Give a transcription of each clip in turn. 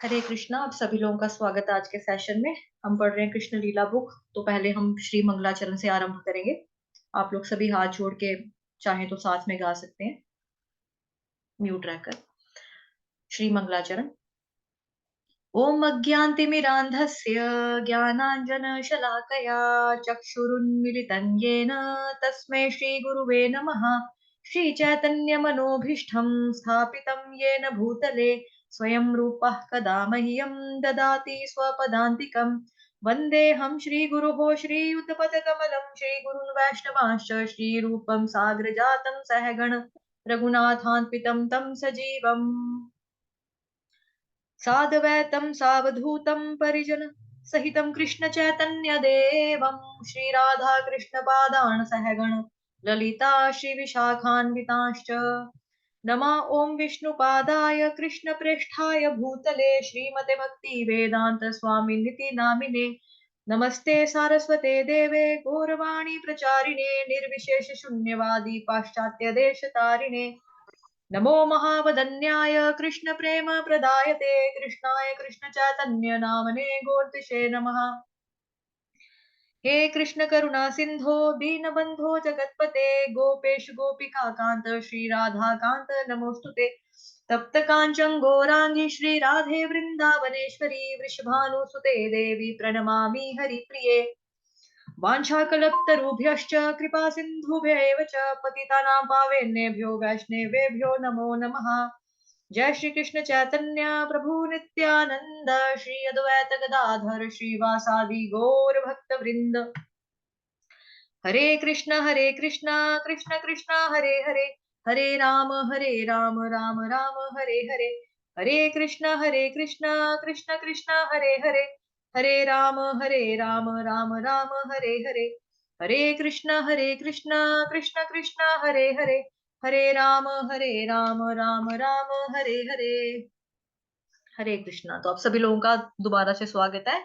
हरे कृष्णा। आप सभी लोगों का स्वागत है आज के सेशन में। हम पढ़ रहे हैं कृष्ण लीला बुक। तो पहले हम श्री मंगलाचरण से आरंभ करेंगे। आप लोग सभी हाथ जोड़ के चाहे तो साथ में गा सकते हैं म्यूट रहकर। श्री मंगलाचरण। ओम अज्ञानतिमिरान्धस्य ज्ञानाञ्जनशलाकया चक्षुरुन्मिलितं येन तस्मै श्रीगुरुवे नमः। श्रीचैतन्यमनोभीष्टं स्थापितं येन भूतले स्वयं रूपः कदा मह्यं ददाति स्वपदान्तिकम्। वन्देऽहं श्रीगुरोः श्रीयुतपदकमलं श्रीगुरुन् वैष्णवांश्च श्रीरूपं साग्रजातं सहगण रघुनाथान्वितं तं सजीवम् साद्वैतं सावधूतं परिजन सहितं कृष्ण चैतन्य देवं श्रीराधा कृष्ण पादान सहगण ललिता श्री विशाखान्विताश्च। नमा ओम विष्णुपादाय कृष्ण प्रेष्ठाय भूतले श्रीमते भक्ति वेदांत स्वामिनिति नामिने। नमस्ते सारस्वते देवे गौरवाणी प्रचारिणे निर्विशेष शून्यवादी पाश्चात्य देश तारिणे। नमो महावदन्याय कृष्ण प्रेम प्रदायते कृष्णाय कृष्ण चैतन्य नामने गौर्तिषे नमः। हे कृष्ण करुणा सिंधो दीनबंधो जगतपते गोपेश गोपिका कांत श्री राधा कांत नमोस्तुते। तप्त कांचन गौरांगी श्री राधे वृंदावनेश्वरी वृषभानुसुते देवी प्रणमामि हरिप्रिये। वाञ्छाकल्पतरुभ्यश्च कृपा सिन्धुभ्य एव च पतितानां पावनेभ्यो वैष्णवेभ्यो नमो नमः। जय श्री कृष्ण चैतन्य प्रभु नित्यानंद श्री अद्वैत गदाधर श्रीवासादि गौर भक्त वृंद। हरे कृष्ण कृष्ण कृष्ण हरे हरे हरे राम राम राम हरे हरे। हरे कृष्ण कृष्ण कृष्ण हरे हरे हरे राम राम राम हरे हरे। हरे कृष्ण कृष्ण कृष्ण हरे हरे हरे राम राम राम हरे हरे। हरे कृष्णा। तो आप सभी लोगों का दोबारा से स्वागत है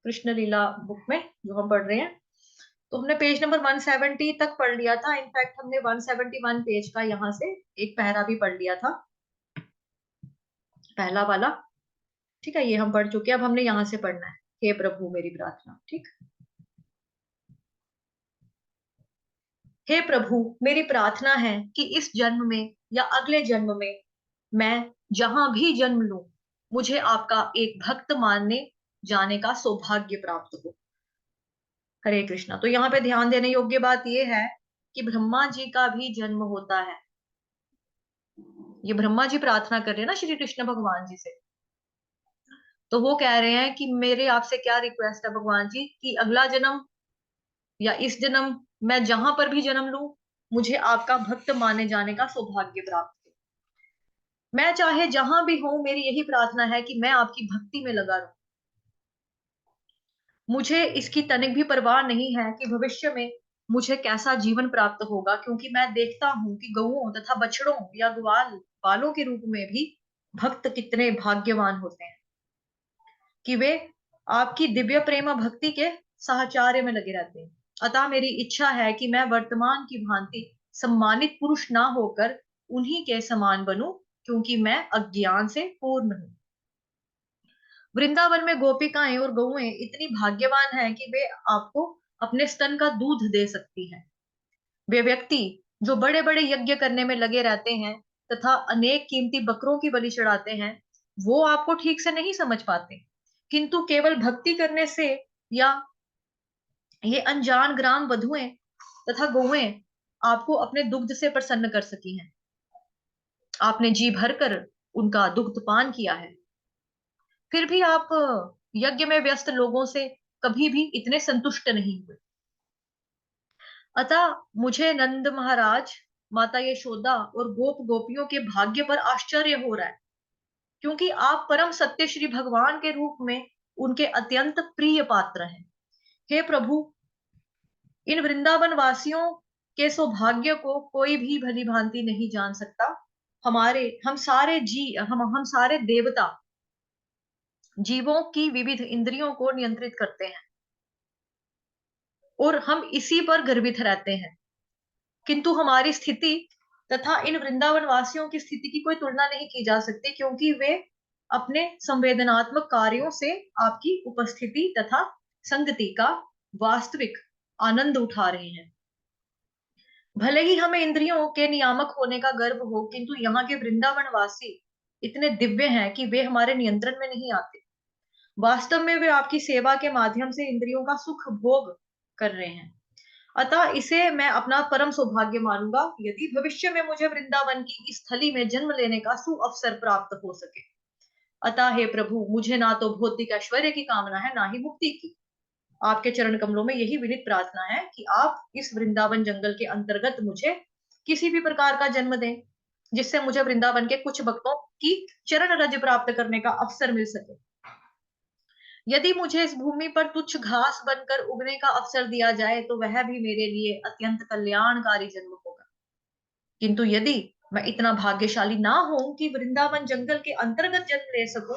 कृष्ण लीला बुक में जो हम पढ़ रहे हैं। तो हमने पेज नंबर 170 तक पढ़ लिया था। इनफैक्ट हमने 171 पेज का यहाँ से एक पहरा भी पढ़ लिया था, पहला वाला। ठीक है, ये हम पढ़ चुके हैं। अब हमने यहाँ से पढ़ना है। हे प्रभु मेरी प्रार्थना। ठीक। हे प्रभु मेरी प्रार्थना है कि इस जन्म में या अगले जन्म में मैं जहां भी जन्म लूं मुझे आपका एक भक्त मानने जाने का सौभाग्य प्राप्त हो। हरे कृष्णा। तो यहाँ पे ध्यान देने योग्य बात यह है कि ब्रह्मा जी का भी जन्म होता है। ये ब्रह्मा जी प्रार्थना कर रहे हैं ना श्री कृष्ण भगवान जी से। तो वो कह रहे हैं कि मेरे आपसे क्या रिक्वेस्ट है भगवान जी कि अगला जन्म या इस जन्म मैं जहां पर भी जन्म लूं मुझे आपका भक्त माने जाने का सौभाग्य प्राप्त हो। मैं चाहे जहां भी हूं मेरी यही प्रार्थना है कि मैं आपकी भक्ति में लगा रहूं। मुझे इसकी तनिक भी परवाह नहीं है कि भविष्य में मुझे कैसा जीवन प्राप्त होगा, क्योंकि मैं देखता हूं कि गऊओं तथा बछड़ों या ग्वाल बालों के रूप में भी भक्त कितने भाग्यवान होते हैं कि वे आपकी दिव्य प्रेम भक्ति के साहचर्य में लगे रहते हैं। अतः मेरी इच्छा है कि मैं वर्तमान की भांति सम्मानित पुरुष ना होकर उन्हीं के समान बनूं, क्योंकि मैं अज्ञान से पूर्ण हूं। वृंदावन में गोपिकाएं और गौएं इतनी भाग्यवान हैं कि वे आपको अपने स्तन का दूध दे सकती हैं। वे व्यक्ति जो बड़े बड़े यज्ञ करने में लगे रहते हैं तथा अनेक कीमती बकरों की बलि चढ़ाते हैं, वो आपको ठीक से नहीं समझ पाते, किंतु केवल भक्ति करने से या ये अनजान ग्राम वधुएं तथा गौएं आपको अपने दुग्ध से प्रसन्न कर सकी हैं। आपने जी भरकर उनका दुग्ध पान किया है, फिर भी आप यज्ञ में व्यस्त लोगों से कभी भी इतने संतुष्ट नहीं हुए। अतः मुझे नंद महाराज, माता यशोदा और गोप गोपियों के भाग्य पर आश्चर्य हो रहा है, क्योंकि आप परम सत्य श्री भगवान के रूप में उनके अत्यंत प्रिय पात्र हैं। हे प्रभु, इन वृंदावन वासियों के सौभाग्य को कोई भी भली भांति नहीं जान सकता। हम सारे देवता जीवों की विविध इंद्रियों को नियंत्रित करते हैं और हम इसी पर गर्वित रहते हैं, किंतु हमारी स्थिति तथा इन वृंदावन वासियों की स्थिति की कोई तुलना नहीं की जा सकती, क्योंकि वे अपने संवेदनात्मक कार्यों से आपकी उपस्थिति तथा संगति का वास्तविक आनंद उठा रहे हैं। भले ही हमें इंद्रियों के नियामक होने का गर्व हो, किंतु यहाँ के वृंदावन वासी इतने दिव्य हैं कि वे हमारे नियंत्रण में नहीं आते। वास्तव में वे आपकी सेवा के माध्यम से इंद्रियों का सुख भोग कर रहे हैं। अतः इसे मैं अपना परम सौभाग्य मानूंगा यदि भविष्य में मुझे वृंदावन की इस स्थली में जन्म लेने का सुअवसर प्राप्त हो सके। अतः हे प्रभु, मुझे ना तो भौतिक ऐश्वर्य की कामना है, ना ही मुक्ति की। आपके चरण कमलों में यही विनीत प्रार्थना है कि आप इस वृंदावन जंगल के अंतर्गत मुझे किसी भी प्रकार का जन्म दें, जिससे मुझे वृंदावन के कुछ भक्तों की चरण रज प्राप्त करने का अवसर मिल सके। यदि मुझे इस भूमि पर तुच्छ घास बनकर उगने का अवसर दिया जाए तो वह भी मेरे लिए अत्यंत कल्याणकारी जन्म होगा। किंतु यदि मैं इतना भाग्यशाली ना हूं कि वृंदावन जंगल के अंतर्गत जन्म ले सकूं,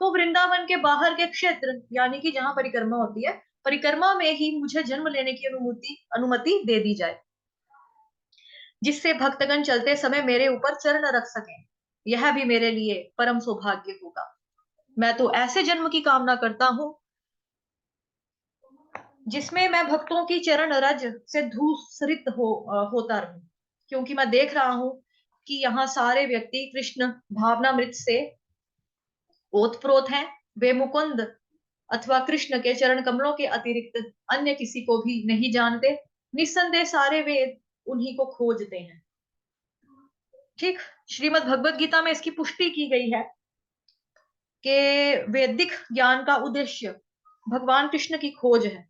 तो वृंदावन के बाहर के क्षेत्र यानी कि जहां परिक्रमा होती है, परिक्रमा में ही मुझे जन्म लेने की अनुमति दे दी जाए, जिससे भक्तगण चलते समय मेरे ऊपर चरण रख सकें। यह भी मेरे लिए परम सौभाग्य होगा। मैं तो ऐसे जन्म की कामना करता हूं जिसमें मैं भक्तों की चरण रज से धूसरित होता रहूं, क्योंकि मैं देख रहा हूं कि यहाँ सारे व्यक्ति कृष्ण भावनामृत से ओतप्रोत हैं। वे मुकुंद अथवा कृष्ण के चरण कमलों के अतिरिक्त अन्य किसी को भी नहीं जानते। निस्संदेह सारे वेद उन्हीं को खोजते हैं। ठीक, श्रीमद् भगवत गीता में इसकी पुष्टि की गई है कि वैदिक ज्ञान का उद्देश्य भगवान कृष्ण की खोज है।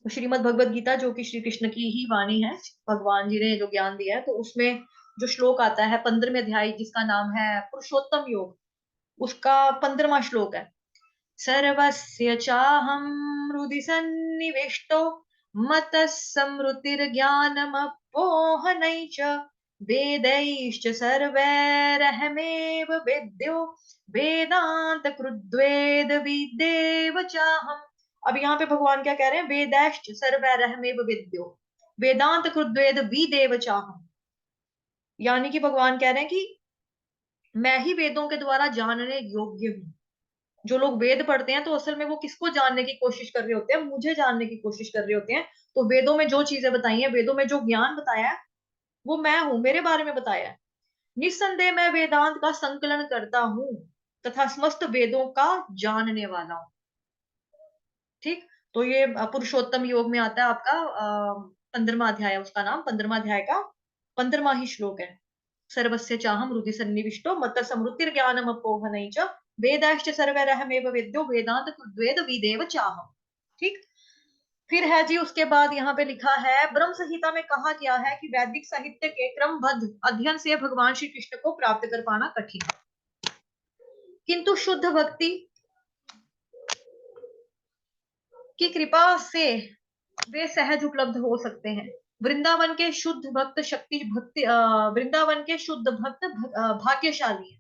तो श्रीमद् भगवत गीता, जो कि श्री कृष्ण की ही वाणी है, भगवान जी ने जो ज्ञान दिया है, तो उसमें जो श्लोक आता है 15वें अध्याय, जिसका नाम है पुरुषोत्तम योग, उसका 15वां श्लोक है, सर्वस्य चाहं हृदि सन्निविष्टो मतः स्मृतिर्ज्ञानमपोहनै च वेदैश्च सर्वैरहमेव वेद्यो वेदांत कृद्वेद विदेव चाहम्। अब यहाँ पे भगवान क्या कह रहे हैं? वेदैश्च सर्वैरहमेव वेद्यो वेदांत कृद्वेद विदेव चाहम्। यानी कि भगवान कह रहे हैं कि मैं ही वेदों के द्वारा जानने योग्य हूं। जो लोग वेद पढ़ते हैं तो असल में वो किसको जानने की कोशिश कर रहे होते हैं? मुझे जानने की कोशिश कर रहे होते हैं। तो वेदों में जो चीजें बताई हैं, वेदों में जो ज्ञान बताया है, वो मैं हूं, मेरे बारे में बताया है। निस्संदेह मैं वेदांत का संकलन करता हूं तथा समस्त वेदों का जानने वाला हूं। ठीक, तो ये पुरुषोत्तम योग में आता है आपका 15वां अध्याय, उसका नाम 15वां अध्याय का 15वां ही श्लोक है। सर्वस्य चाहम हृदि सन्निविष्टो मत समृतिर्ज्ञानम अपोहनै च वेदाश्च सर्वैरहमेव वेद्यो वेदांत कृद्वेद विदेव चाहम। ठीक, फिर है जी, उसके बाद यहाँ पे लिखा है, ब्रह्म संहिता में कहा गया है कि वैदिक साहित्य के क्रमबद्ध अध्ययन से भगवान श्री कृष्ण को प्राप्त कर पाना कठिन है, किंतु शुद्ध भक्ति की कृपा से वे सहज उपलब्ध हो सकते हैं। वृंदावन के शुद्ध भक्त वृंदावन के शुद्ध भक्त भाग्यशाली है,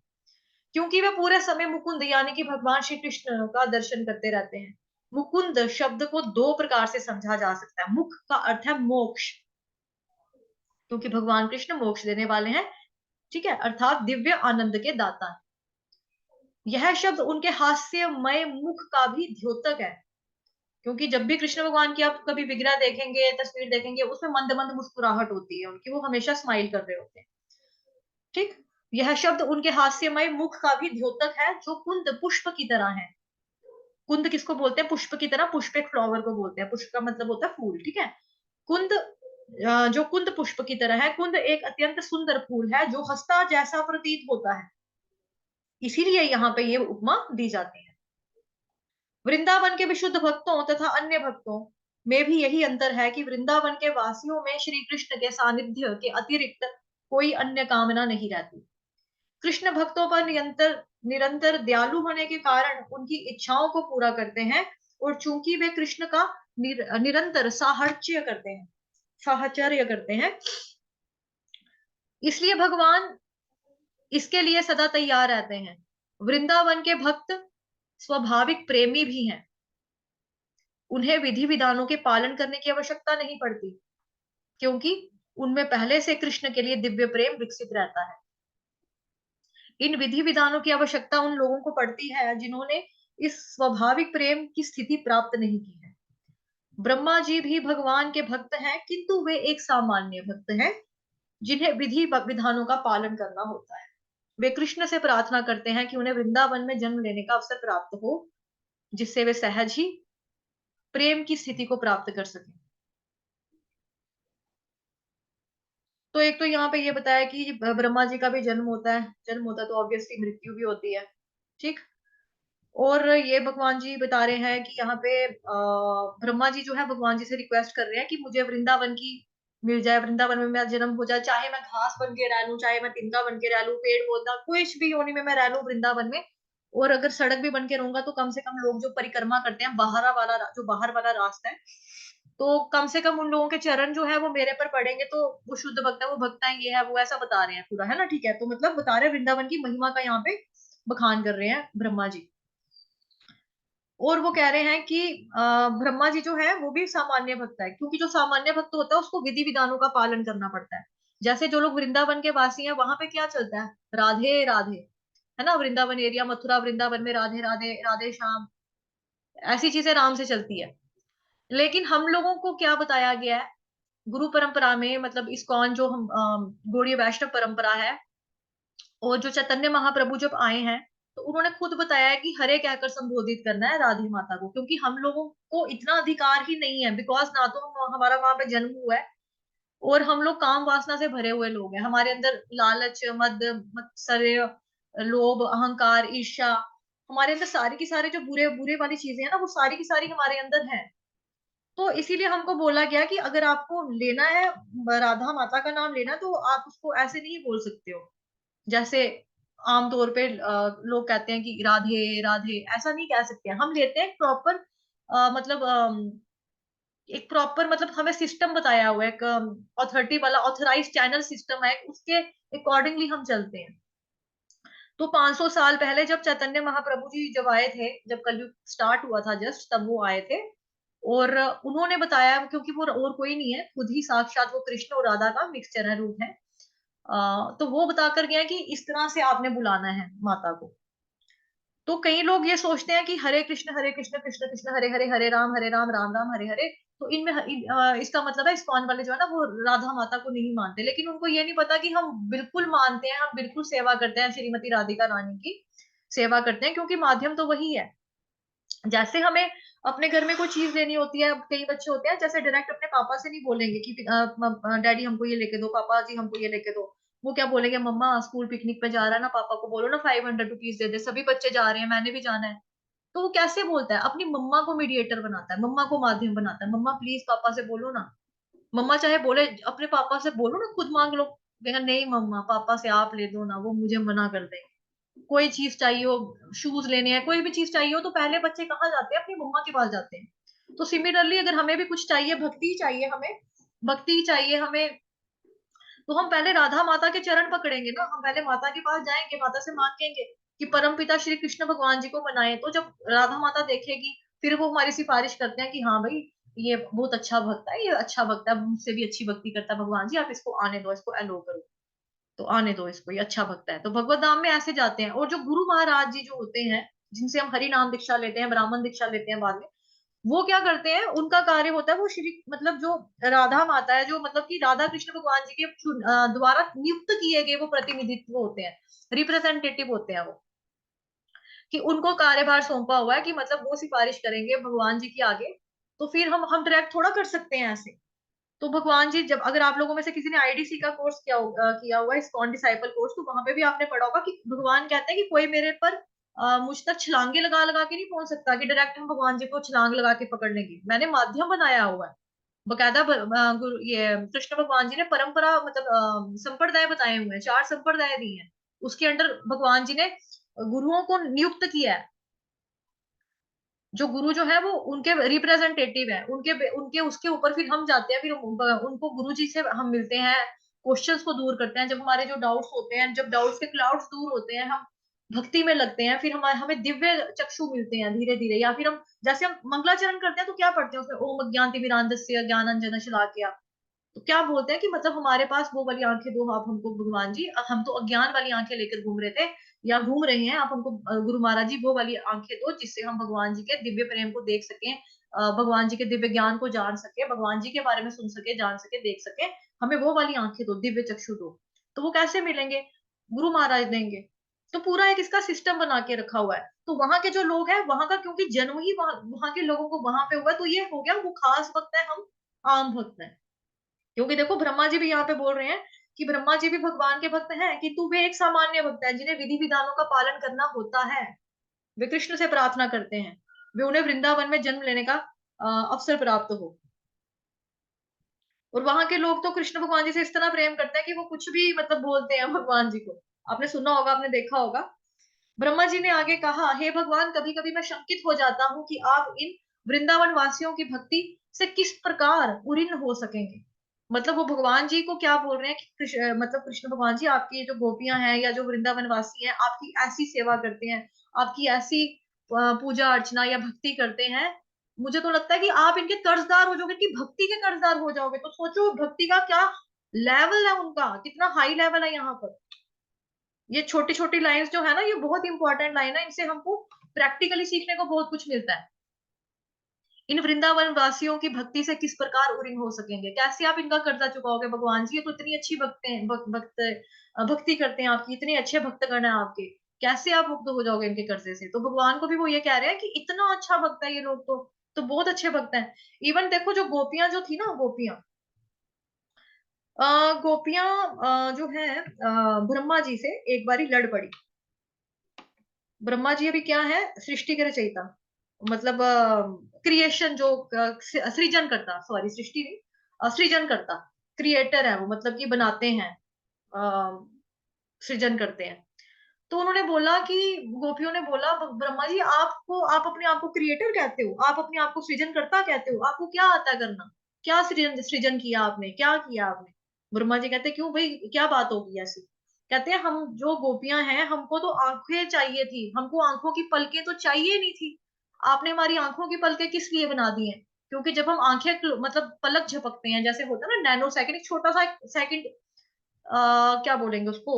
क्योंकि वे पूरे समय मुकुंद यानी कि भगवान श्री कृष्ण का दर्शन करते रहते हैं। मुकुंद शब्द को दो प्रकार से समझा जा सकता है। मुख का अर्थ है मोक्ष, क्योंकि भगवान कृष्ण मोक्ष देने वाले हैं, ठीक है, अर्थात दिव्य आनंद के दाता है। यह शब्द उनके हास्यमय मुख का भी द्योतक है, क्योंकि जब भी कृष्ण भगवान की आप कभी विग्रह देखेंगे, तस्वीर देखेंगे, उसमें मंद मंद मुस्कुराहट होती है उनकी, वो हमेशा स्माइल कर रहे होते हैं। ठीक, यह शब्द उनके हास्यमय मुख का भी द्योतक है, जो कुंद पुष्प की तरह है। कुंद किसको बोलते हैं? पुष्प की तरह, पुष्प एक फ्लावर को बोलते हैं, पुष्प का मतलब होता है फूल, ठीक है। कुंद जो कुंद पुष्प की तरह है, कुंद एक अत्यंत सुंदर फूल है जो हंसता जैसा प्रतीत होता है, इसीलिए यहाँ पे ये उपमा दी जाती है। वृंदावन के विशुद्ध भक्तों तथा अन्य भक्तों में भी यही अंतर है कि वृंदावन के वासियों में श्री कृष्ण के सानिध्य के अतिरिक्त कोई अन्य कामना नहीं रहती। कृष्ण भक्तों पर निरंतर निरंतर दयालु होने के कारण उनकी इच्छाओं को पूरा करते हैं, और चूंकि वे कृष्ण का निरंतर साहचर्य करते हैं, इसलिए भगवान इसके लिए सदा तैयार रहते हैं। वृंदावन के भक्त स्वाभाविक प्रेमी भी हैं, उन्हें विधि विधानों के पालन करने की आवश्यकता नहीं पड़ती, क्योंकि उनमें पहले से कृष्ण के लिए दिव्य प्रेम विकसित रहता है। इन विधि विधानों की आवश्यकता उन लोगों को पड़ती है जिन्होंने इस स्वाभाविक प्रेम की स्थिति प्राप्त नहीं की है। ब्रह्मा जी भी भगवान के भक्त हैं, किंतु वे एक सामान्य भक्त हैं जिन्हें विधि विधानों का पालन करना होता है। वे कृष्ण से प्रार्थना करते हैं कि उन्हें वृंदावन में जन्म लेने का अवसर प्राप्त हो, जिससे वे सहज ही प्रेम की स्थिति को प्राप्त कर सकें। तो एक तो यहाँ पे ये बताया कि ब्रह्मा जी का भी जन्म होता है, जन्म होता है तो ऑब्वियसली मृत्यु भी होती है। ठीक। और ये भगवान जी बता रहे हैं कि यहाँ पे ब्रह्मा जी जो है भगवान जी से रिक्वेस्ट कर रहे हैं कि मुझे वृंदावन की मिल जाए, वृंदावन में मेरा जन्म हो जाए, चाहे मैं घास बन के रह लूं, चाहे मैं तिनका बन के रह लूं, पेड़ पौधा कुछ भी योनि में मैं रह लूं वृंदावन में। और अगर सड़क भी बन के रहूंगा तो कम से कम लोग जो परिक्रमा करते हैं बाहर वाला रास्ता है, तो कम से कम उन लोगों के चरण जो है वो मेरे पर पड़ेंगे तो वो शुद्ध भक्त है, वो भक्त है, ये है वो, ऐसा बता रहे हैं पूरा, है ना। ठीक है, तो मतलब बता रहे हैं वृंदावन की महिमा का यहाँ पे बखान कर रहे हैं ब्रह्मा जी। और वो कह रहे हैं कि ब्रह्मा जी जो है वो भी सामान्य भक्त है, क्योंकि जो सामान्य भक्त होता है उसको विधि विधानों का पालन करना पड़ता है। जैसे जो लोग वृंदावन के वासी हैं वहां पे क्या चलता है, राधे राधे, है ना। वृंदावन एरिया, मथुरा वृंदावन में राधे राधे, राधे श्याम, ऐसी चीजें राम से चलती है। लेकिन हम लोगों को क्या बताया गया है गुरु परंपरा में, मतलब इस्कॉन जो हम गौड़ीय वैष्णव परंपरा है, और जो चैतन्य महाप्रभु जब आए हैं तो उन्होंने खुद बताया है कि हरे कहकर संबोधित करना है राधे माता को, क्योंकि हम लोगों को इतना अधिकार ही नहीं है, बिकॉज ना तो हमारा वहां पे जन्म हुआ है, और हम लोग काम वासना से भरे हुए लोग हैं। हमारे अंदर लालच, मद मत्सर्य, लोभ, अहंकार, ईर्ष्या, हमारे अंदर सारी की सारी जो बुरे बुरे वाली चीजें हैं ना, वो सारी की सारी हमारे अंदर हैं। तो इसीलिए हमको बोला गया कि अगर आपको लेना है, राधा माता का नाम लेना, तो आप उसको ऐसे नहीं बोल सकते हो जैसे आमतौर पे लोग कहते हैं कि राधे राधे, ऐसा नहीं कह सकते हैं। हम लेते हैं प्रॉपर, मतलब एक प्रॉपर, मतलब हमें सिस्टम बताया हुआ है, एक अथॉरिटी वाला ऑथराइज चैनल सिस्टम है, उसके अकॉर्डिंगली हम चलते हैं। तो 500 साल पहले जब चैतन्य महाप्रभु जी जब आए थे, जब कलयुग स्टार्ट हुआ था जस्ट, तब वो आए थे। और उन्होंने बताया, क्योंकि वो और कोई नहीं है, खुद ही साक्षात वो कृष्ण और राधा का मिक्सचर है, रूप है। तो वो बताकर गया कि इस तरह से आपने बुलाना है माता को। तो कई लोग ये सोचते हैं कि हरे कृष्ण कृष्ण कृष्ण हरे हरे, हरे राम राम राम हरे हरे, तो इनमें इसका मतलब है इस्कॉन वाले जो है ना वो राधा माता को नहीं मानते। लेकिन उनको ये नहीं पता कि हम बिल्कुल मानते हैं, हम बिल्कुल सेवा करते हैं, श्रीमती राधिका रानी की सेवा करते हैं, क्योंकि माध्यम तो वही है। जैसे हमें अपने घर में कोई चीज लेनी होती है, कई बच्चे होते हैं जैसे डायरेक्ट अपने पापा से नहीं बोलेंगे कि डैडी हमको ये लेके दो, पापा जी हमको ये लेके दो। वो क्या बोलेंगे, मम्मा स्कूल पिकनिक पे जा रहा है ना, पापा को बोलो ना 500 रुपीज दे दे, सभी बच्चे जा रहे हैं, मैंने भी जाना है। तो वो कैसे बोलता है, अपनी मम्मा को मीडिएटर बनाता है, मम्मा को माध्यम बनाता है, मम्मा प्लीज पापा से बोलो ना। मम्मा चाहे बोले अपने पापा से बोलो ना, खुद मांग लो, कहेगा नहीं मम्मा पापा से आप ले दो ना, वो मुझे मना कर देंगे। कोई चीज चाहिए हो, शूज लेने हैं, कोई भी चीज चाहिए हो, तो पहले बच्चे कहाँ जाते हैं, अपनी मम्मा के पास जाते हैं। तो सिमिलरली अगर हमें भी कुछ चाहिए, भक्ति चाहिए हमें, भक्ति चाहिए हमें, तो हम पहले राधा माता के चरण पकड़ेंगे ना, हम पहले माता के पास जाएंगे, माता से मांगेंगे कि परम पिता श्री कृष्ण भगवान जी को मनाए। तो जब राधा माता देखेगी, फिर वो हमारी सिफारिश करते हैं कि हाँ भाई ये बहुत अच्छा भक्त है, ये अच्छा भक्त है, मुझसे भी अच्छी भक्ति करता है, भगवान जी आप इसको आने दो, इसको अलो करो, तो आने दो इसको, ये अच्छा भक्त है। तो भगवत धाम में ऐसे जाते हैं। और जो गुरु महाराज जी जो होते हैं, जिनसे हम हरि नाम दीक्षा लेते हैं, ब्राह्मण दीक्षा लेते हैं बाद में, वो क्या करते हैं, उनका कार्य होता है, वो श्री मतलब जो राधा माता है, जो मतलब कि राधा कृष्ण भगवान जी के द्वारा नियुक्त किए गए वो प्रतिनिधित्व होते हैं, रिप्रेजेंटेटिव होते हैं वो, कि उनको कार्यभार सौंपा हुआ है कि मतलब वो सिफारिश करेंगे भगवान जी के आगे। तो फिर हम डायरेक्ट थोड़ा कर सकते हैं ऐसे। तो भगवान जी जब, अगर आप लोगों में से किसी ने आईडीसी का कोर्स किया हुआ है, इस्कॉन डिसाइपल कोर्स, तो वहां पे भी आपने पढ़ा होगा कि भगवान कहते हैं कि कोई मेरे पर मुझ तक छलांगे लगा लगा के नहीं पहुंच सकता, कि डायरेक्ट हम भगवान जी को छलांग लगा के पकड़ लेंगे। मैंने माध्यम बनाया हुआ है बकायदा। ये कृष्ण भगवान जी ने परंपरा, मतलब संप्रदाय बताए हुए हैं, 4 संप्रदाय दिए हैं, उसके अंडर भगवान जी ने गुरुओं को नियुक्त किया है। जो गुरु जो है वो उनके रिप्रेजेंटेटिव है, उनके उनके उसके ऊपर फिर हम जाते हैं, फिर उनको गुरु जी से हम मिलते हैं, क्वेश्चंस को दूर करते हैं, जब हमारे जो डाउट्स होते हैं, जब डाउट्स के क्लाउड्स दूर होते हैं, हम भक्ति में लगते हैं, फिर हमारे हमें दिव्य चक्षु मिलते हैं धीरे धीरे। या फिर हम जैसे हम मंगलाचरण करते हैं तो क्या पढ़ते हैं उसमें, ओम अज्ञान तिमिरांधस्य ज्ञानांजन शलाकया, तो क्या बोलते हैं कि मतलब हमारे पास वो वाली आंखें दो आप हमको भगवान जी, हम तो अज्ञान वाली आंखें लेकर घूम रहे थे या घूम रहे हैं, आप हमको गुरु महाराज जी वो वाली आंखें दो जिससे हम भगवान जी के दिव्य प्रेम को देख सकें, भगवान जी के दिव्य ज्ञान को जान सके, भगवान जी के बारे में सुन सके, जान सके, देख सके, हमें वो वाली आंखें दो, दिव्य चक्षु दो। तो वो कैसे मिलेंगे? गुरु महाराज देंगे। तो पूरा एक इसका सिस्टम बना के रखा हुआ है। तो वहां के जो लोग हैं वहां का, क्योंकि जन्म ही वहां के लोगों को वहां पे हुआ है, तो ये हो गया वो खास भक्त है, हम आम भक्त हैं। क्योंकि देखो ब्रह्मा जी भी यहाँ पे बोल रहे हैं कि ब्रह्मा जी भी भगवान के भक्त हैं, कि तू भी एक सामान्य भक्त है जिन्हें विधि विधानों का पालन करना होता है। वे कृष्ण से प्रार्थना करते हैं, वे उन्हें वृंदावन में जन्म लेने का अवसर प्राप्त हो। और वहां के लोग तो कृष्ण भगवान जी से इस तरह प्रेम करते हैं कि वो कुछ भी मतलब बोलते हैं भगवान जी को। आपने सुना होगा, आपने देखा होगा। ब्रह्मा जी ने आगे कहा, हे भगवान, कभी कभी मैं शंकित हो जाता हूँ कि आप इन वृंदावन वासियों की भक्ति से किस प्रकार उरीन हो सकेंगे। मतलब वो भगवान जी को क्या बोल रहे हैं कि मतलब कृष्ण भगवान जी, आपकी ये जो गोपियां हैं या जो वृंदावन वासी हैं, आपकी ऐसी सेवा करते हैं, आपकी ऐसी पूजा अर्चना या भक्ति करते हैं, मुझे तो लगता है कि आप इनके कर्जदार हो जाओगे, इनकी भक्ति के कर्जदार हो जाओगे। तो सोचो भक्ति का क्या लेवल है, उनका कितना हाई लेवल है यहाँ पर। ये छोटी छोटी लाइंस जो है ना, ये बहुत इंपॉर्टेंट लाइन है, इनसे हमको प्रैक्टिकली सीखने को बहुत कुछ मिलता है। इन वृंदावन वासियों की भक्ति से किस प्रकार उऋण हो सकेंगे, कैसे आप इनका कर्जा चुकाओगे भगवान जी, ये तो इतनी अच्छी भक्त हैं, भक्ति करते हैं आपकी, इतने अच्छे भक्तगण हैं आपके, कैसे आप मुक्त हो जाओगे इनके कर्जे से। तो भगवान को भी वो ये कह रहे हैं कि इतना अच्छा भक्त है ये लोग, तो बहुत अच्छे भक्त हैं। इवन देखो जो गोपियां जो थी ना, गोपियां जो है ब्रह्मा जी से एक बारी लड़ पड़ी। ब्रह्मा जी अभी क्या है, सृष्टि के रचयिता, मतलब क्रिएशन जो सृजन करता, सॉरी सृष्टि नहीं, सृजन करता, क्रिएटर है वो, मतलब कि बनाते हैं, अ, सृजन करते हैं। तो उन्होंने बोला कि गोपियों ने बोला, ब्रह्मा जी आपको, आप अपने आप को क्रिएटर कहते हो, आप अपने आप को सृजन करता कहते हो, आपको क्या आता है करना, क्या सृजन सृजन किया आपने, क्या किया आपने। ब्रह्मा जी कहते क्यों भाई, क्या बात होगी ऐसी। कहते हैं हम जो गोपियां हैं, हमको तो आंखें चाहिए थी, हमको आंखों की पलकें तो चाहिए नहीं थी। आपने हमारी आंखों की पलकें किस लिए बना दी हैं? क्योंकि जब हम आंखें मतलब पलक झपकते हैं, जैसे होता है ना नैनो सेकंड, एक छोटा सा सेकंड, क्या बोलेंगे उसको,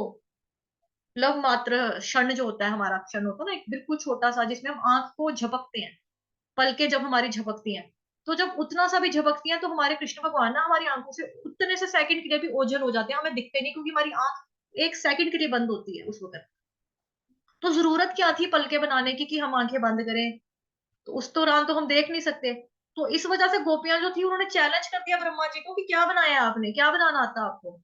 लव मात्र क्षण जो होता है, हमारा क्षण होता है ना एक बिल्कुल छोटा सा, जिसमें हम आंख को झपकते हैं, पलके जब हमारी झपकती हैं, तो जब उतना सा भी झपकती हैं तो हमारे कृष्ण भगवान ना हमारी आंखों से उतने से सेकंड के लिए भी ओझल हो जाते हैं, हमें दिखते नहीं, क्योंकि हमारी आंख एक सेकंड के लिए बंद होती है उस वक्त। तो जरूरत क्या थी पलके बनाने की कि हम आंखें बंद करें, तो उस दौरान तो हम देख नहीं सकते। तो इस वजह से गोपियां जो थी उन्होंने चैलेंज कर दिया ब्रह्मा जी को कि क्या बनाया आपने, क्या बनाना आता आपको,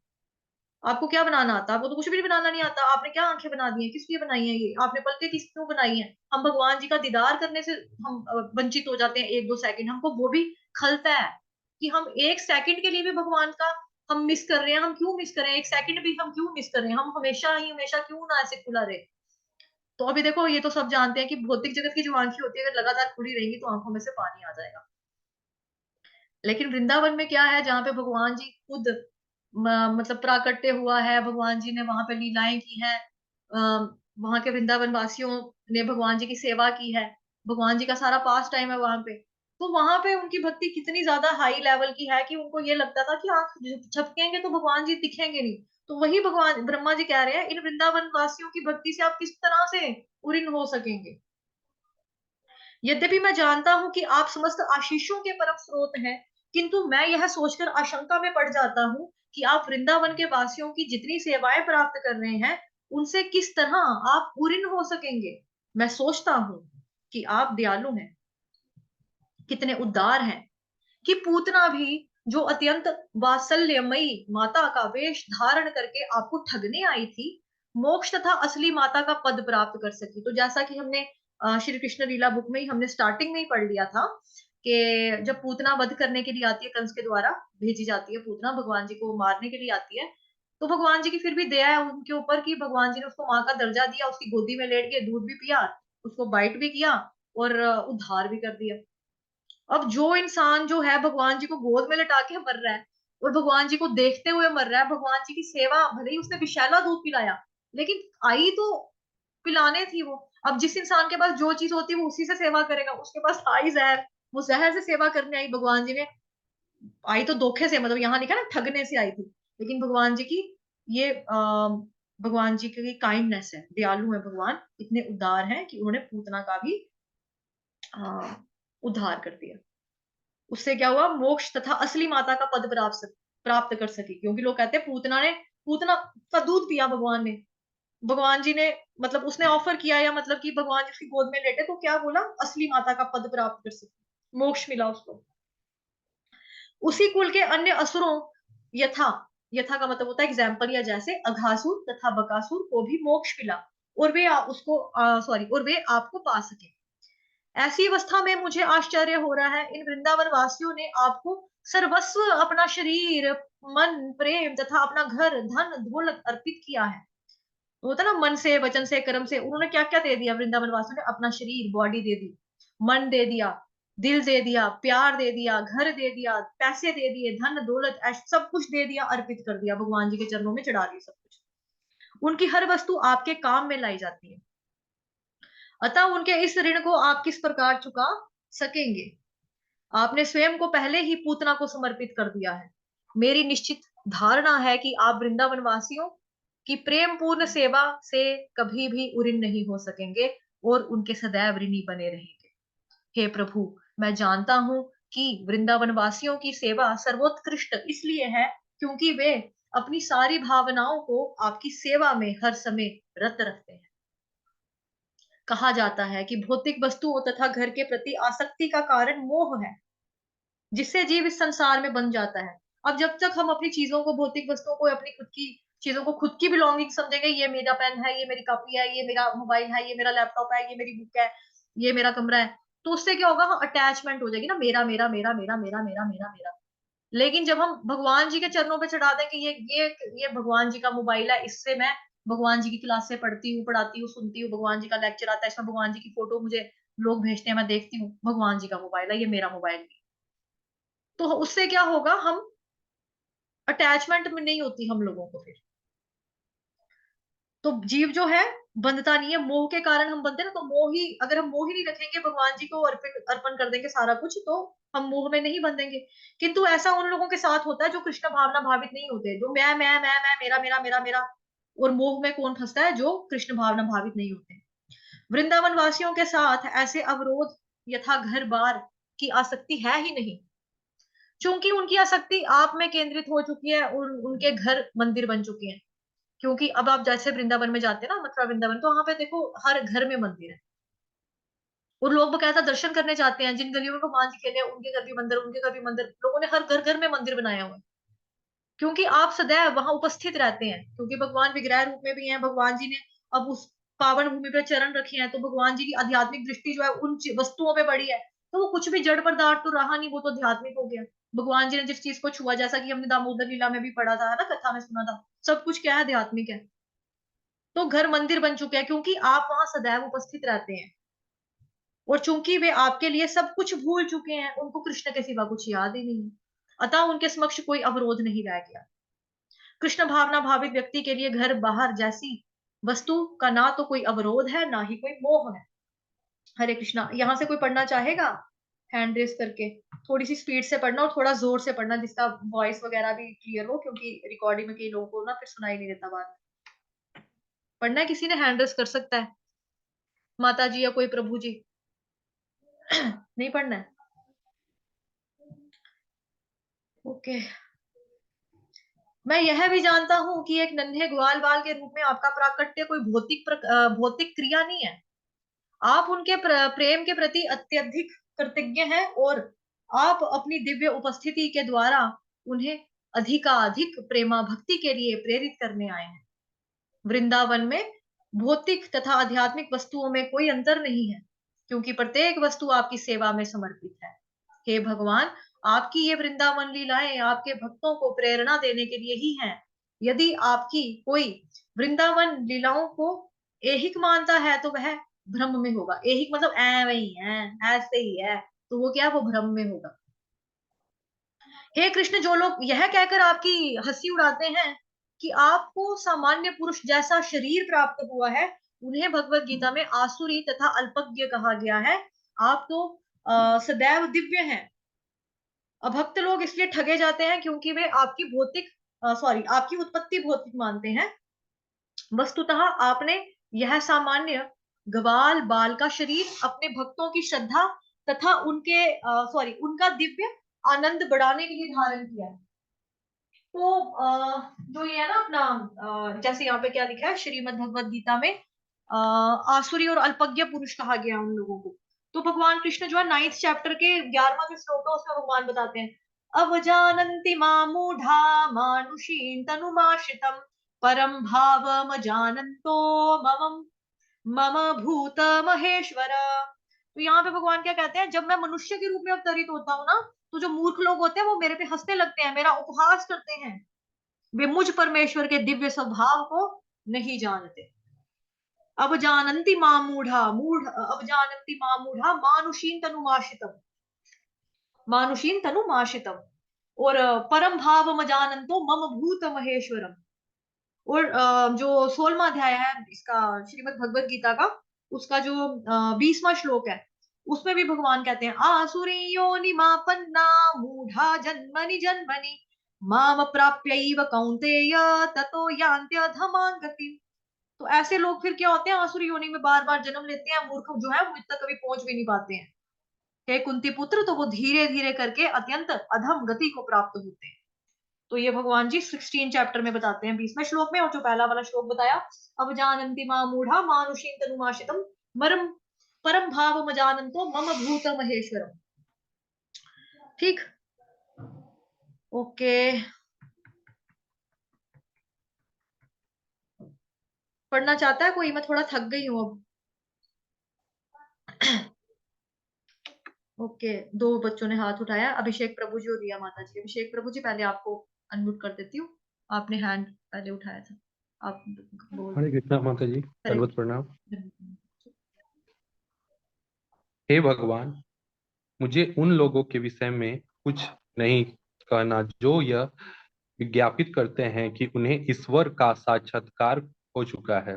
आपको क्या बनाना आता, आपको तो कुछ भी बनाना नहीं आता, आपने क्या आंखें बना दी हैं, किस लिए बनाई है ये, आपने पलके किस क्यों बनाई हैं। हम भगवान जी का दीदार करने से हम वंचित हो जाते हैं एक दो सेकंड, हमको वो भी खलता है कि हम एक सेकंड के लिए भी भगवान का हम मिस कर रहे हैं, हम क्यों मिस कर रहे हैं, एक सेकंड भी हम क्यों मिस कर रहे हैं, हम हमेशा ही हमेशा क्यों ना ऐसे खुला रहे। तो अभी देखो ये तो सब जानते हैं कि भौतिक जगत की जो आंखें होती है अगर लगातार खुली रहेंगी तो आंखों में से पानी आ जाएगा। लेकिन वृंदावन में क्या है, जहाँ पे भगवान जी खुद मतलब प्राकट्य हुआ है, भगवान जी ने वहां पे लीलाएं की हैं, वहां के वृंदावन वासियों ने भगवान जी की सेवा की है, भगवान जी का सारा पास टाइम है वहां पे। तो वहां पे उनकी भक्ति कितनी ज्यादा हाई लेवल की है कि उनको ये लगता था कि आंख झपकेंगे तो भगवान जी दिखेंगे नहीं। तो वही भगवान ब्रह्मा जी कह रहे हैं, इन वृंदावन वासियों की भक्ति से आप किस तरह से उरीन हो सकेंगे। यद्यपि मैं जानता हूं कि आप समस्त आशीषों के परम स्रोत हैं, किंतु मैं यह सोचकर आशंका में पड़ जाता हूं कि आप वृंदावन के वासियों की जितनी सेवाएं प्राप्त कर रहे हैं, उनसे किस तरह आप पूर्ण हो सकेंगे। मैं सोचता हूं कि आप दयालु हैं, कितने उदार हैं, कि पूतना भी जो अत्यंत वात्सल्यमयी माता का वेश धारण करके आपको ठगने आई थी, मोक्ष तथा असली माता का पद प्राप्त कर सकी। तो जैसा कि हमने श्री कृष्ण लीला बुक में ही हमने स्टार्टिंग में ही पढ़ लिया था कि जब पूतना वध करने के लिए आती है, कंस के द्वारा भेजी जाती है पूतना, भगवान जी को मारने के लिए आती है, तो भगवान जी की फिर भी दया है उनके ऊपर कि भगवान जी ने उसको माँ का दर्जा दिया, उसकी गोदी में लेट के दूध भी पिया, उसको बाइट भी किया और उद्धार भी कर दिया। अब जो इंसान जो है भगवान जी को गोद में लटा के मर रहा है और भगवान जी को देखते हुए मर रहा है, भगवान जी की सेवा, भले ही उसने विषैला दूध पिलाया, लेकिन आई तो पिलाने थी वो। अब जिस इंसान के पास जो चीज होती है वो उसी से सेवा करेगा, उसके पास आई जहर, वो जहर से सेवा करने आई भगवान जी ने आई तो धोखे से, मतलब यहाँ लिखा ना ठगने से आई थी, लेकिन भगवान जी की ये भगवान जी की काइंडनेस है, दयालु है भगवान, इतने उदार हैं कि उन्होंने पूतना का भी आ, उद्धार कर दिया। उससे क्या हुआ, मोक्ष तथा असली माता का पद प्राप्त प्राप्त कर सकी, क्योंकि लोग कहते हैं पूतना का दूध पिया भगवान ने, भगवान जी ने, मतलब उसने ऑफर किया, या मतलब कि भगवान जी उसकी गोद में लेटे तो क्या बोला, असली माता का पद प्राप्त कर सकी, मोक्ष मिला उसको। उसी कुल के अन्य असुरों, यथा, यथा का मतलब होता है एग्जाम्पल या जैसे, अघासुर तथा बकासुर को भी मोक्ष मिला, और वे और वे आपको पा सके। ऐसी अवस्था में मुझे आश्चर्य हो रहा है, इन वृंदावन वासियों ने आपको सर्वस्व, अपना शरीर, मन, प्रेम तथा अपना घर, धन, दौलत अर्पित किया है। तो होता है ना, मन से, वचन से, कर्म से, उन्होंने क्या क्या दे दिया वृंदावन वासियों ने, अपना शरीर, बॉडी दे दी, मन दे दिया, दिल दे दिया, प्यार दे दिया, घर दे दिया, पैसे दे दिए, धन दौलत ऐश सब कुछ दे दिया, अर्पित कर दिया, भगवान जी के चरणों में चढ़ा दिया सब कुछ। उनकी हर वस्तु आपके काम में लाई जाती है, अतः उनके इस ऋण को आप किस प्रकार चुका सकेंगे। आपने स्वयं को पहले ही पूतना को समर्पित कर दिया है। मेरी निश्चित धारणा है कि आप वृंदावन वासियों की प्रेम पूर्ण सेवा से कभी भी उऋण नहीं हो सकेंगे और उनके सदैव ऋणी बने रहेंगे। हे प्रभु, मैं जानता हूं कि वृंदावन वासियों की सेवा सर्वोत्कृष्ट इसलिए है क्योंकि वे अपनी सारी भावनाओं को आपकी सेवा में हर समय रत रखते हैं। कहा जाता है कि भौतिक वस्तुओं तथा घर के प्रति आसक्ति का कारण मोह है, जिससे जीव इस संसार में बन जाता है। अब जब तक हम अपनी चीजों को, भौतिक वस्तुओं को, अपनी खुद की चीजों को खुद की बिलोंगिंग समझेंगे, ये मेरा पेन है, ये मेरी कॉपी है, ये मेरा मोबाइल है, ये मेरा लैपटॉप है, ये मेरी बुक है, ये मेरा कमरा है, तो उससे क्या होगा, अटैचमेंट हो जाएगी ना, मेरा मेरा मेरा मेरा मेरा मेरा मेरा मेरा। लेकिन जब हम भगवान जी के चरणों पे चढ़ा दें कि ये भगवान जी का मोबाइल है, इससे मैं भगवान जी की क्लासें पढ़ती हूँ, पढ़ाती हूँ, सुनती हूँ, भगवान जी का लेक्चर आता है, इसमें भगवान जी की फोटो मुझे लोग भेजते हैं, मैं देखती हूँ, भगवान जी का मोबाइल है, ये मेरा मोबाइल नहीं। तो उससे क्या होगा, हम अटैचमेंट में नहीं होती हम लोगों को फिर। तो जीव जो है बंधता नहीं है, मोह के कारण हम बनते हैं ना, तो मोह ही, अगर हम मोह ही नहीं रखेंगे, भगवान जी को अर्पण अर्पण कर देंगे सारा कुछ, तो हम मोह में नहीं बंधेंगे। किंतु ऐसा उन लोगों के साथ होता है जो कृष्ण भावना भावित नहीं होते, जो मैं मेरा मेरा मेरा मेरा, और मोह में कौन फंसता है, जो कृष्ण भावना भावित नहीं होते। वृंदावन वासियों के साथ ऐसे अवरोध यथा घर बार की आसक्ति है ही नहीं, क्योंकि उनकी आसक्ति आप में केंद्रित हो चुकी है और उनके घर मंदिर बन चुके हैं। क्योंकि अब आप जैसे वृंदावन में जाते हैं ना, मथुरा वृंदावन, तो वहां पे देखो हर घर में मंदिर है, और लोग बकायदा दर्शन करने जाते हैं, जिन गलियों में भगवान जी खेले उनके घर भी मंदिर, उनके घर भी मंदिर, लोगों ने हर घर घर में मंदिर बनाया हुआ है, क्योंकि आप सदैव वहां उपस्थित रहते हैं, क्योंकि भगवान विग्रह रूप में भी हैं, भगवान जी ने अब उस पावन भूमि पर चरण रखे हैं, तो भगवान जी की आध्यात्मिक दृष्टि जो है उन वस्तुओं पे पड़ी है, तो वो कुछ भी जड़ पदार्थ तो रहा नहीं, वो तो आध्यात्मिक हो गया। भगवान जी ने जिस चीज को छुआ, जैसा कि हमने दामोदर लीला में भी पढ़ा था, है ना, कथा में सुना था, सब कुछ क्या है, आध्यात्मिक है। तो घर मंदिर बन चुके हैं, क्योंकि आप वहां सदैव उपस्थित रहते हैं, और चूंकि वे आपके लिए सब कुछ भूल चुके हैं, उनको कृष्ण के सिवा कुछ याद ही नहीं है, अतः उनके समक्ष कोई अवरोध नहीं रह गया। कृष्ण भावना भावित व्यक्ति के लिए घर बाहर जैसी वस्तु का ना तो कोई अवरोध है, ना ही कोई मोह है। हरे कृष्णा। यहाँ से कोई पढ़ना चाहेगा, हैंड रेस करके, थोड़ी सी स्पीड से पढ़ना और थोड़ा जोर से पढ़ना, जिसका वॉइस वगैरह भी क्लियर हो, क्योंकि रिकॉर्डिंग में कई लोगों को ना फिर सुनाई नहीं देता बात। पढ़ना है किसी ने, हैंड रेस कर सकता है, माता जी या कोई प्रभु जी। नहीं पढ़ना है, ओके। मैं यह भी जानता हूं कि एक नन्हे ग्वाल बाल के रूप में आपका प्राकट्य कोई भौतिक क्रिया नहीं है। आप उनके प्रेम के प्रति अत्यधिक कृतज्ञ हैं, और आप अपनी दिव्य उपस्थिति के द्वारा उन्हें अधिकाधिक प्रेमा भक्ति के लिए प्रेरित करने आए हैं। वृंदावन में भौतिक तथा आध्यात्मिक वस्तुओं में कोई अंतर नहीं है, क्योंकि प्रत्येक वस्तु आपकी सेवा में समर्पित है। हे भगवान, आपकी ये वृंदावन लीलाएं आपके भक्तों को प्रेरणा देने के लिए ही हैं। यदि आपकी कोई वृंदावन लीलाओं को ऐहिक मानता है तो वह भ्रम में होगा। ऐहिक मतलब ऐ वही है, ऐसे ही है, तो वो क्या, वो भ्रम में होगा। हे कृष्ण, जो लोग यह कहकर आपकी हंसी उड़ाते हैं कि आपको सामान्य पुरुष जैसा शरीर प्राप्त हुआ है, उन्हें भगवत गीता में आसुरी तथा अल्पज्ञ कहा गया है। आप तो सदैव दिव्य हैं, अभक्त लोग इसलिए ठगे जाते हैं क्योंकि वे आपकी आपकी उत्पत्ति भौतिक मानते हैं। वस्तुतः आपने यह सामान्य ग्वाल बाल का शरीर अपने भक्तों की श्रद्धा तथा उनका दिव्य आनंद बढ़ाने के लिए धारण किया है। तो जो ये है ना अपना जैसे यहाँ पे क्या लिखा है श्रीमद् भगवद गीता में, आसुरी और अल्पज्ञ पुरुष कहा गया उन लोगों को। तो भगवान कृष्ण जो है 9th चैप्टर के 11वां जो श्लोक है उसमें भगवान बताते हैं, अवजानन्ति मामूढ़ा मानुषीं तनुमाश्रितम् परम भावम जानन्तो मम मम भूत महेश्वर। तो यहाँ पे भगवान क्या कहते हैं, जब मैं मनुष्य के रूप में अवतरित होता हूँ ना, तो जो मूर्ख लोग होते हैं वो मेरे पे हंसने लगते हैं, मेरा उपहास करते हैं, वे मुझ परमेश्वर के दिव्य स्वभाव को नहीं जानते। अब जानन्ति मामूढ़ा मूढ़ अब जानन्ति मामूढ़ा मानुषीन तनुमाशितम मानुषीन तनुमाशितम और परम भाव मजानंतो मम भूत महेश्वरम। और जो 16वां अध्याय है इसका श्रीमद् भगवद गीता का, उसका जो 20वां श्लोक है, उसमें भी भगवान कहते हैं, आसुरी योनिमापन्ना मूढ़ा जन्मनि जन्मनि माम प्राप्यैव कौन्तेय ततो यान्त्यधमां गतिम्। तो ऐसे लोग फिर क्या होते हैं, आसुरी योनि में बार बार जन्म लेते हैं, मूर्ख जो है मुझ तक कभी पहुंच भी नहीं पाते हैं। हे कुंती पुत्र, तो वो धीरे धीरे करके अत्यंत अधम गति को प्राप्त होते हैं। तो ये भगवान जी 16 चैप्टर में बताते हैं 20वें श्लोक में। और जो पहला वाला श्लोक बताया, अब जानन्ति मां मूढ़ा मानुषीं तनुमाशितम मरम परम भाव मजानंतो मम भूत महेश्वरम। ठीक, ओके, पढ़ना चाहता है कोई? मैं थोड़ा थक गई हूँ अब। ओके, दो बच्चों ने हाथ उठाया, अभिषेक प्रभु जी और रिया माता जी। अभिषेक प्रभु जी, पहले आपको अनम्यूट कर देती हूँ, आपने हैंड पहले उठाया था, आप बोल हरे कृष्णा माता जी, हरे। दंडवत प्रणाम। हे भगवान, मुझे उन लोगों के विषय में कुछ नहीं कहना जो यह विज्ञापित करते हैं कि उन्हें ईश्वर का साक्षात्कार हो चुका है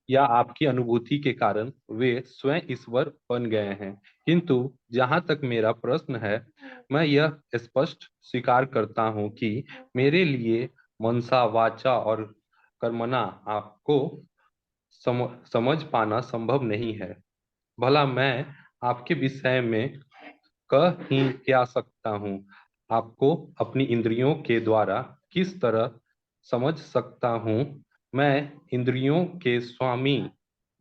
या आपकी अनुभूति के कारण वे स्वयं ईश्वर बन गए हैं। किंतु जहाँ तक मेरा प्रश्न है, मैं यह स्पष्ट स्वीकार करता हूँ कि मेरे लिए मनसा वाचा और कर्मणा आपको समझ पाना संभव नहीं है। भला मैं आपके विषय में कह ही क्या सकता हूँ? आपको अपनी इंद्रियों के द्वारा किस तरह समझ सकता हूँ? मैं इंद्रियों के स्वामी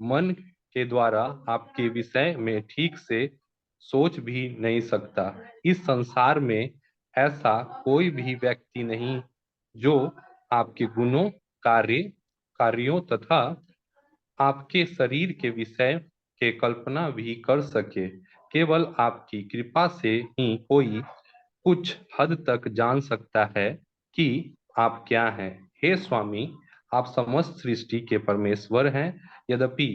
मन के द्वारा आपके विषय में ठीक से सोच भी नहीं सकता। इस संसार में ऐसा कोई भी व्यक्ति नहीं जो आपके गुणों, कार्यों तथा आपके शरीर के विषय के कल्पना भी कर सके। केवल आपकी कृपा से ही कोई कुछ हद तक जान सकता है कि आप क्या हैं। हे स्वामी, आप समस्त सृष्टि के परमेश्वर हैं। यद्यपि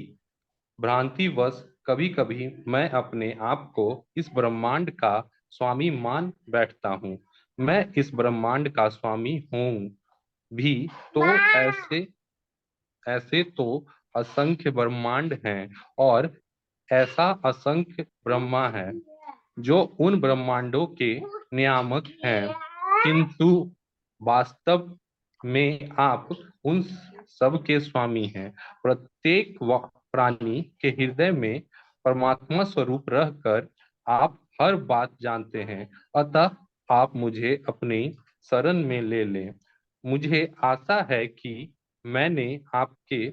भ्रांतिवश कभी-कभी मैं अपने आप को इस ब्रह्मांड का स्वामी मान बैठता हूँ। मैं इस ब्रह्मांड का स्वामी हूँ भी, तो ऐसे ऐसे तो असंख्य ब्रह्मांड हैं और ऐसा असंख्य ब्रह्मा है जो उन ब्रह्मांडों के नियामक हैं। किंतु वास्तव में आप उन सब के स्वामी हैं। प्रत्येक प्राणी के हृदय में परमात्मा स्वरूप रहकर आप हर बात जानते हैं। अतः आप मुझे अपनी शरण में ले लें। मुझे आशा है कि मैंने आपके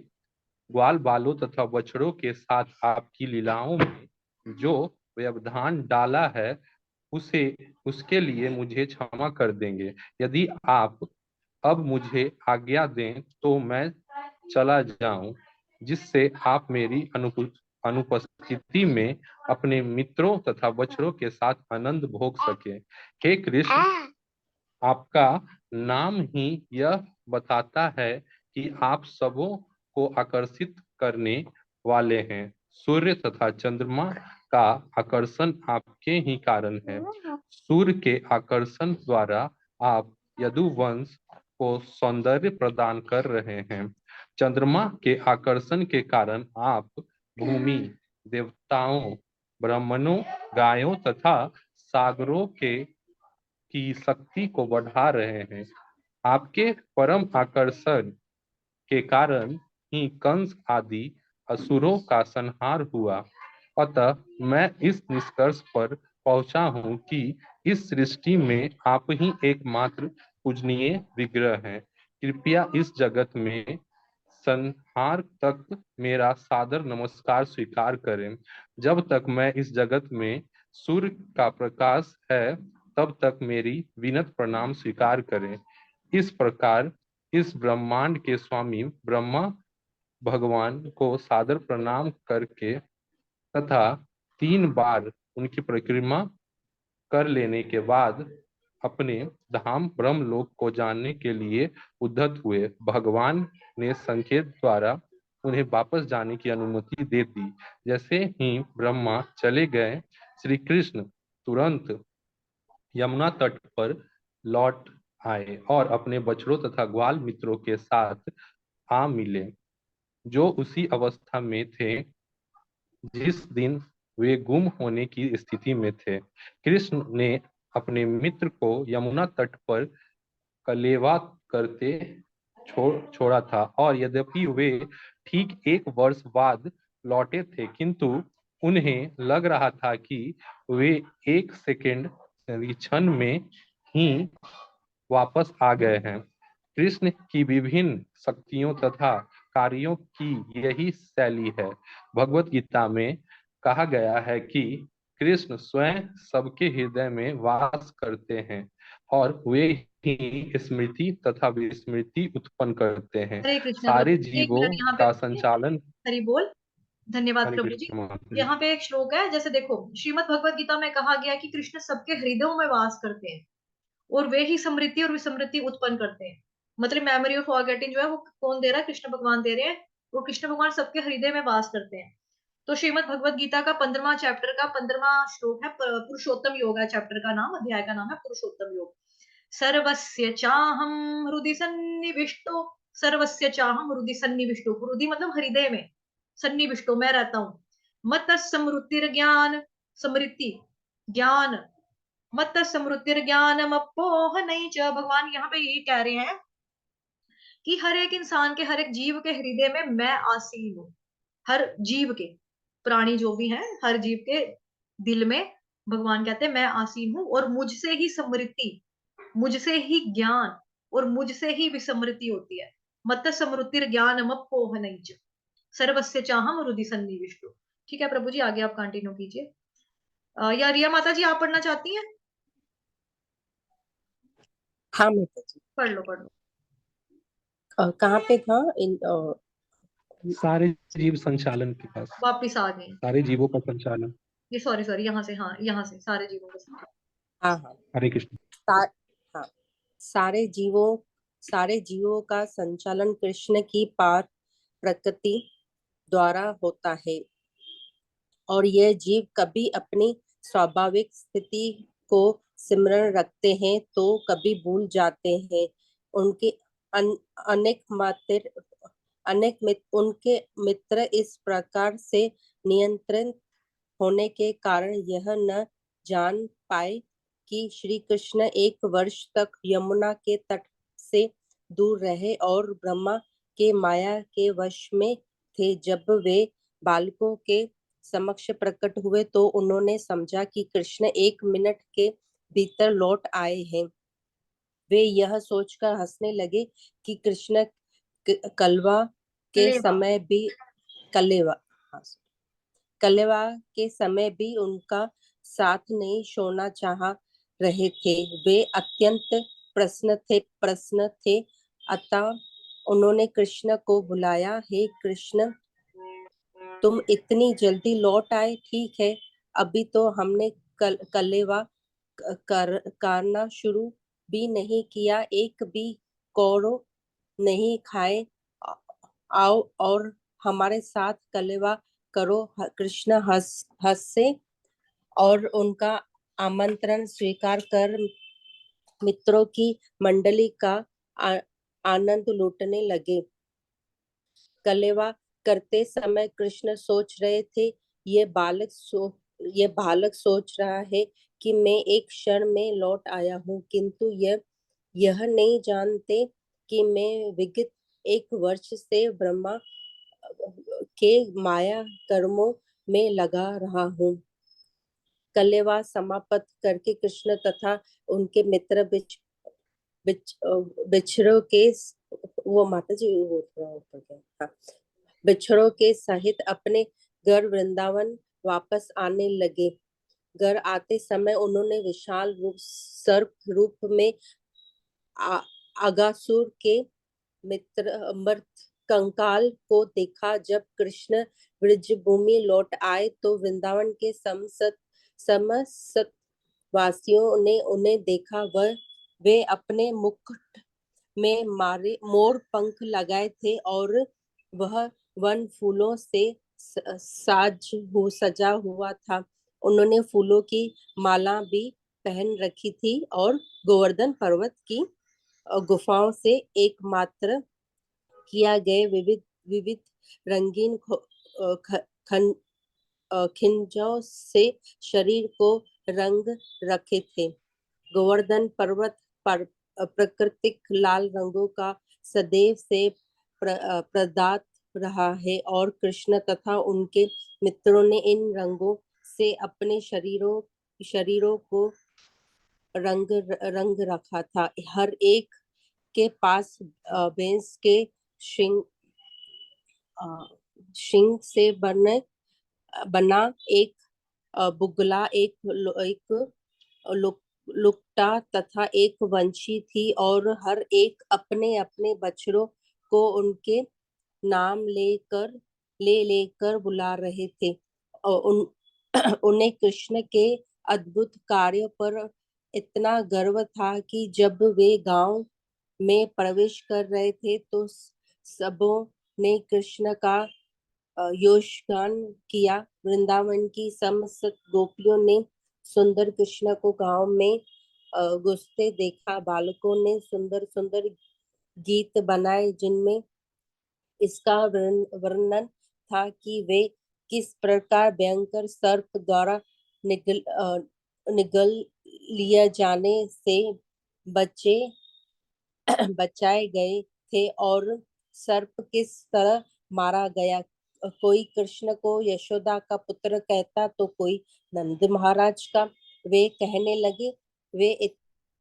ग्वाल बालों तथा बछड़ों के साथ आपकी लीलाओं में जो व्यवधान डाला है उसे उसके लिए मुझे क्षमा कर देंगे। यदि आप अब मुझे आज्ञा दें तो मैं चला जाऊं, जिससे आप मेरी अनुपस्थिति में अपने मित्रों तथा बछड़ों के साथ आनंद भोग सके। हे कृष्ण, आपका नाम ही यह बताता है कि आप सबों को आकर्षित करने वाले हैं। सूर्य तथा चंद्रमा का आकर्षण आपके ही कारण है। सूर्य के आकर्षण द्वारा आप यदुवंश को सौंदर्य प्रदान कर रहे हैं। चंद्रमा के आकर्षण के कारण आप भूमि, देवताओं, ब्राह्मणों, गायों तथा सागरों के की शक्ति को बढ़ा रहे हैं। आपके परम आकर्षण के कारण ही कंस आदि असुरों का संहार हुआ। अतः मैं इस निष्कर्ष पर पहुंचा हूं कि इस सृष्टि में आप ही एकमात्र पूजनीय विग्रह हैं। कृपया इस जगत में संहार तक मेरा सादर नमस्कार स्वीकार करें। जब तक मैं इस जगत में सूर्य का प्रकाश है, तब तक मेरी विनत प्रणाम स्वीकार करें। इस प्रकार इस ब्रह्मांड के स्वामी ब्रह्मा भगवान को सादर प्रणाम करके तथा 3 बार उनकी परिक्रमा कर लेने के बाद अपने धाम ब्रह्मलोक को जानने के लिए उद्धत हुए। भगवान ने संकेत द्वारा उन्हें वापस जाने की अनुमति दे दी। जैसे ही ब्रह्मा चले गए, श्री कृष्ण तुरंत यमुना तट पर लौट आए और अपने बछड़ों तथा ग्वाल मित्रों के साथ आ मिले, जो उसी अवस्था में थे जिस दिन वे गुम होने की स्थिति में थे। कृष्ण ने अपने मित्र को यमुना तट पर कलेवा करते छोड़ा था, और यद्यपि वे ठीक 1 वर्ष बाद लौटे थे, किंतु उन्हें लग रहा था कि वे 1 सेकंड क्षण में ही वापस आ गए हैं। कृष्ण की विभिन्न शक्तियों तथा कार्यों की यही शैली है। भगवत गीता में कहा गया है कि कृष्ण स्वयं सबके हृदय में वास करते हैं और वे ही स्मृति तथा विस्मृति उत्पन्न करते हैं। हरे कृष्णा सारे प्रभु जी, एक जीवों मिनट यहाँ पे का रुकिए। संचालन। हरि बोल। धन्यवाद हरे प्रभु जी। कृष्ण माता जी। यहाँ पे एक श्लोक है, जैसे देखो श्रीमद् भगवत गीता में कहा गया कि कृष्ण सबके हृदयों में वास करते हैं और वे ही समृद्धि और विस्मृति उत्पन्न करते हैं। मतलब मेमोरी और फॉरगेटिंग जो है वो कौन दे रहा है? कृष्ण भगवान दे रहे हैं। वो कृष्ण भगवान सबके हृदय में वास करते हैं। तो श्रीमद् भगवत गीता का 15वां चैप्टर का 15वां श्लोक है, पुरुषोत्तम योग है। चैप्टर का नाम, अध्याय का नाम है पुरुषोत्तम योग। सर्वस्य चाहम हृदि सन्निविष्टो, सर्वस्य चाहम हृदि सन्निविष्टो। हृदि मतलब हृदय में, सन्निविष्टो मैं रहता हूँ। मत समृद्धिर ज्ञान, समृद्धि ज्ञान, मत समृद्धिर ज्ञानम अपोह नहीं च। भगवान यहाँ पे ये कह रहे हैं कि हर एक इंसान के, हर एक जीव के हृदय में मैं आसीन हूँ। हर जीव के, प्राणी जो भी हैं, हर जीव के दिल में भगवान कहते हैं मैं आसीन हूँ, और मुझसे ही समृद्धि, मुझसे ही ज्ञान और मुझसे ही विस्मृति होती है। मत समृद्धिर ज्ञानम अपोह नहीं च, सर्वस्य चाहम हृदि सन्निविष्टो। ठीक है प्रभु जी, आगे आप कंटिन्यू कीजिए। या रिया माता जी आप पढ़ना चाहती हैं? हाँ माता जी। पढ़ लो पढ़ लो। कहाँ पे था इन सारे जीव संचालन के पास, वापिस आ गए। सारे जीवों का संचालन। ये सॉरी सॉरी, यहाँ से, हाँ यहाँ से सारे जीवों के साथ। हाँ हाँ हरे कृष्ण। हाँ, सारे जीवों का संचालन कृष्ण की पार प्रकृति द्वारा होता है, और ये जीव कभी अपनी स्वाभाविक स्थिति को सिमरण रखते हैं तो कभी भूल जाते हैं। उनके अन, उनके मित्र इस प्रकार से नियंत्रण होने के कारण यह न जान पाए कि श्री कृष्ण 1 वर्ष तक यमुना के तट से दूर रहे और ब्रह्मा के माया के वश में थे। जब वे बालकों के समक्ष प्रकट हुए तो उन्होंने समझा कि कृष्ण 1 मिनट के भीतर लौट आए हैं। वे यह सोचकर हंसने लगे कि कृष्ण कलवा के कलेवा। समय भी कलेवा हाँ, कलेवा के समय भी उनका साथ नहीं छोड़ना चाह रहे थे। वे अत्यंत प्रसन्न थे। अतः उन्होंने कृष्ण को बुलाया, हे कृष्ण, तुम इतनी जल्दी लौट आए। ठीक है, अभी तो हमने कलेवा करना शुरू भी नहीं किया, एक भी कौड़ो नहीं खाए। आओ और हमारे साथ कलेवा करो। कृष्ण हंस से और उनका आमंत्रण स्वीकार कर मित्रों की मंडली का आनंद लूटने लगे। कलेवा करते समय कृष्ण सोच रहे थे, ये बालक सोच रहा है कि मैं एक क्षण में लौट आया हूँ, किंतु यह नहीं जानते कि मैं विगत 1 वर्ष से ब्रह्मा के माया कर्मों में लगा रहा हूँ। कलेवा समाप्त करके कृष्ण तथा उनके मित्र बिछड़ों के वो माता जी वो थोड़ा ऊपर गया, हाँ, बिछड़ों के सहित अपने घर वृंदावन वापस आने लगे। घर आते समय उन्होंने विशाल रूप सर्प रूप में अगासुर के मित्र मर्त कंकाल को देखा। जब कृष्ण ब्रज भूमि लौट आए तो वृंदावन के समस्त वासियों ने उन्हें देखा। वे अपने मुकुट में मोर पंख लगाए थे और वह वन फूलों से सजा हुआ था। उन्होंने फूलों की माला भी पहन रखी थी और गोवर्धन पर्वत की गुफाओं से एकमात्र किया गए विविध विविध रंगीन खिंजों से शरीर को रंग रखे थे। गोवर्धन पर्वत पर प्राकृतिक लाल रंगों का सदैव से प्रदात रहा है और कृष्ण तथा उनके मित्रों ने इन रंगों से अपने शरीरों को रंग रखा था। हर एक के पास भैंस के शिंग से बना एक बुगला, एक लुकटा तथा एक वंशी थी और हर एक अपने अपने बछड़ों को उनके नाम लेकर बुला रहे थे। उन्हें कृष्ण के अद्भुत कार्यों पर इतना गर्व था कि जब वे गांव में प्रवेश कर रहे थे तो सबों ने कृष्ण का यशगान किया। वृंदावन की समस्त गोपियों ने सुंदर कृष्ण को गांव में घुसते देखा। बालकों ने सुंदर सुंदर गीत बनाए जिनमें इसका वर्णन था कि वे किस प्रकार भयंकर सर्प द्वारा निगल लिया जाने से बचाए गए थे और सर्प किस तरह मारा गया। कोई कृष्ण को यशोदा का पुत्र कहता तो कोई नंद महाराज का। वे कहने लगे वे